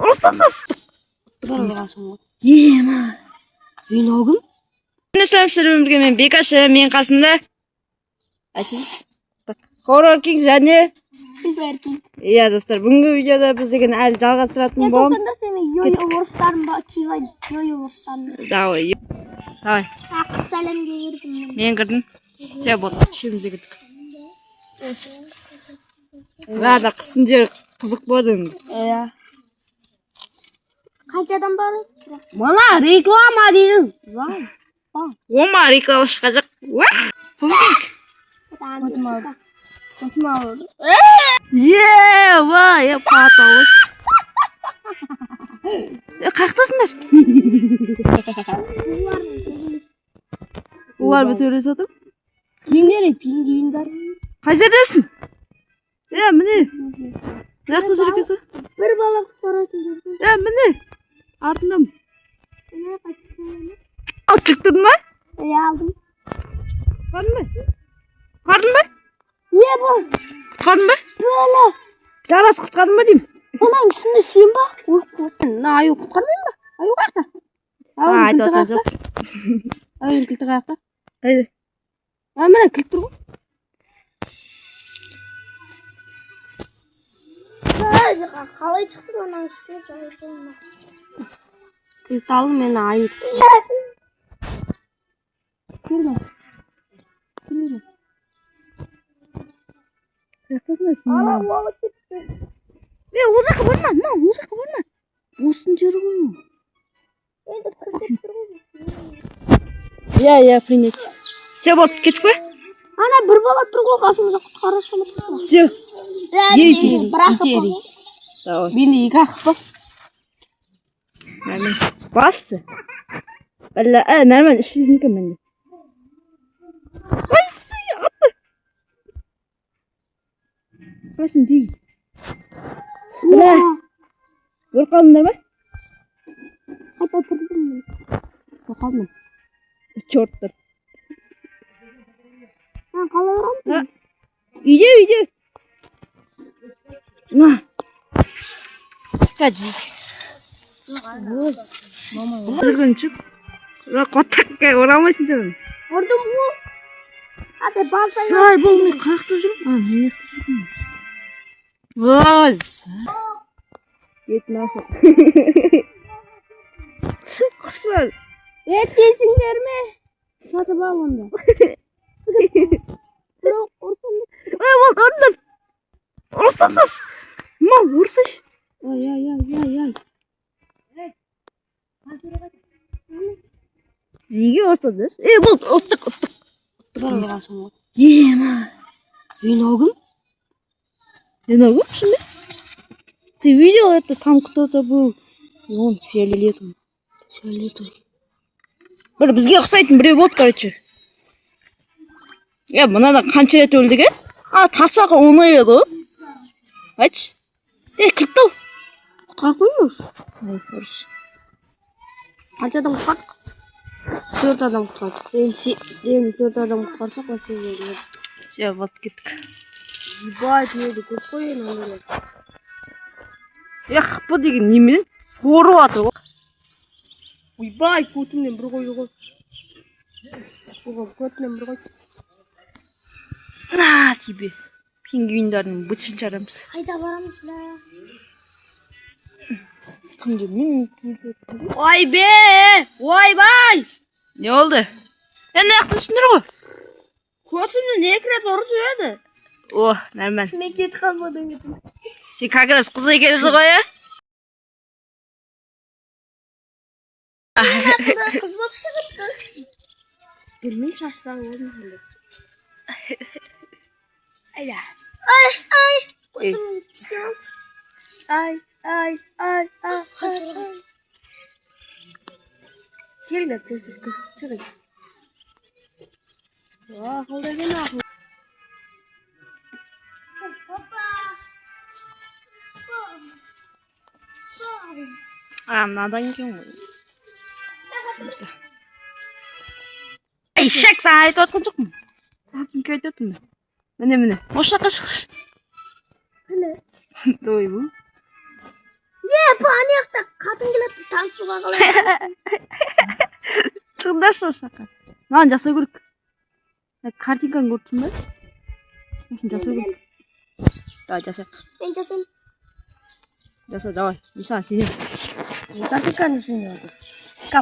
Ұрсыңыз. Ема. Мен оғым? Сәлемсіздерге мен Бекашы, мен қасында. Horror King және Иә достар, бүгінгі видеода біз деген әлі жалғастыратын боламыз. Давай. Мен кірдім. Все болды, ішімізге кеттік. Да қысым жер қызық болды. Иә. Қаншадан бар? Мана реклама дейдің. Ома реклама шыққажақ. Я патауыз. Қақтасыңдар? Олар бөтөлі сатып? Пингвиндар. Қай жердесің? Міне. Жақты жүрекесі? Bir balık parası. Mine. Ardından. Al çıktın mı? Aldım. Kardın mı? Kardın mı? Niye bu? Kardın mı? Böyle. Caras kıtkardın mı diyeyim? Ulan üstünde suyun bak. Ayı kutkarmayayım mı? Ayı kalkta. Haydi oturacağım. Ayı kıltı kalkta. Haydi. Hemen kıltı dur. Kalay çıktı bana üstüne söyleyeyim. Kıltı aldım ben ayı. Kırma. Araba çıktı. Ол жаққа барма, ол жаққа барма. Осының жері ғой. Я принять. Все, вот, кеттік пе? Ана бір бала тұр ғой қасымызда құтқарушы ұмытып. Все. Ейте. Давай. Мені екі ақып па? Нәрмен. Басшы. Бәлі, нәрмен, 300 кім менде. Айсы, атты. Басын жей. Бля. Бір қалдыңдар ма? Қайта тұрдым мен. Қалдым. Чорттар. Қалай орамын? Үйде. На. Қажи. Жүрген шық. Қотаққа орамайсың сен. Ордым бұл. Hadi barsayım. Сай болмай қаяқта жүрмін? Мен жақта жүрмін. Оз. Етін ақы. Құшар. Et yesinler mi? Satıp al onu. Болды, ұрындар. Ұрсаңдар. Мал, ұрсаш. Ay. Жиге ұрсаңдар. Болды, ұттық. Ема. Мен оғым? Я могу, что ли? Ты видел это? Там кто-то был. И он фиолетовый. Бір бізге ұқсайтын біреу болды, короче. Мынада қанша рет өлдік, таспаға оңай еді ғой. Айтшы. Кілттау. Құтқарып қоймыз? Ұрыс. Қанша адам құтқардық? 4 адам құтқардық. Енді 4 адам құтқарсақ басын жерге. Все, вот кеттік. Ебай, түйеді көп қой енді. Қыпы деген неменен сорып атыр ғой. Ойбай, көтімнен бір қойды ғой. Көтімнен бір қойды. На тебе. Пингвиндардың бытшын жарамыз. Қайда барамыз ба? Кімде мен? Ойбай! Не болды? Не аяқтың үстіндер ғой? Көтімнен 2 рет ұрып жібеді. О, нормально. Мен кетіп қалмадым кетім. Сен как раз қыз екенсің ғой, Қыз болып шығыпты. Білмейм, шаштағы орын қалды. Ай. Ей. Көтім түскен алды. Ay. Келдік, тез шығып. Қолда екен ақыл. Мынадан екен ғой. Шек, саған айтып отқан жоқпын. Кімге айтып отырмын? Міне. Осы жаққа шықшы. Міне. Той бұл. Е, Бұл анаяқта қатын келеді танысуға қалай. Тыңдашы шақан. Маған жасау керек. Картинканы көріп тұрсың ба? Осыны жасау керек. Давай жасайық. Мен жасаймын. Жаса, давай. Нисана сенем. Картинканы сеніп отыр.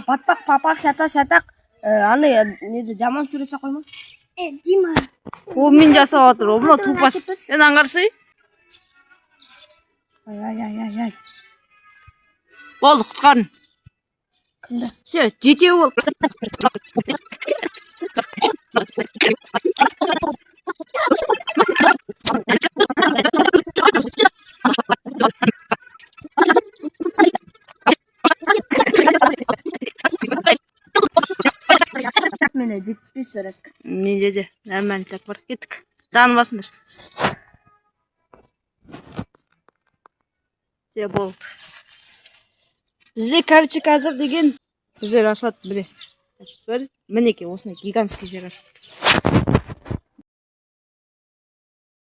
Батпақ, папақ, шатақ. Аны неді жаман суретсе қойма. Дима. Ол мен жасап отыр. Ол мына тупас. Сен аңғарсың? Ай. Болды, құтқарын. Кімді? Все, жетеу болды. Мені 75 суретка. Менде де нормально так бар. Кеттік. Таныбасыңдар. Все болды. Бізде, короче, қазір деген жер ашылады, біле. Мінекей, осындай гигантский жер ашылады.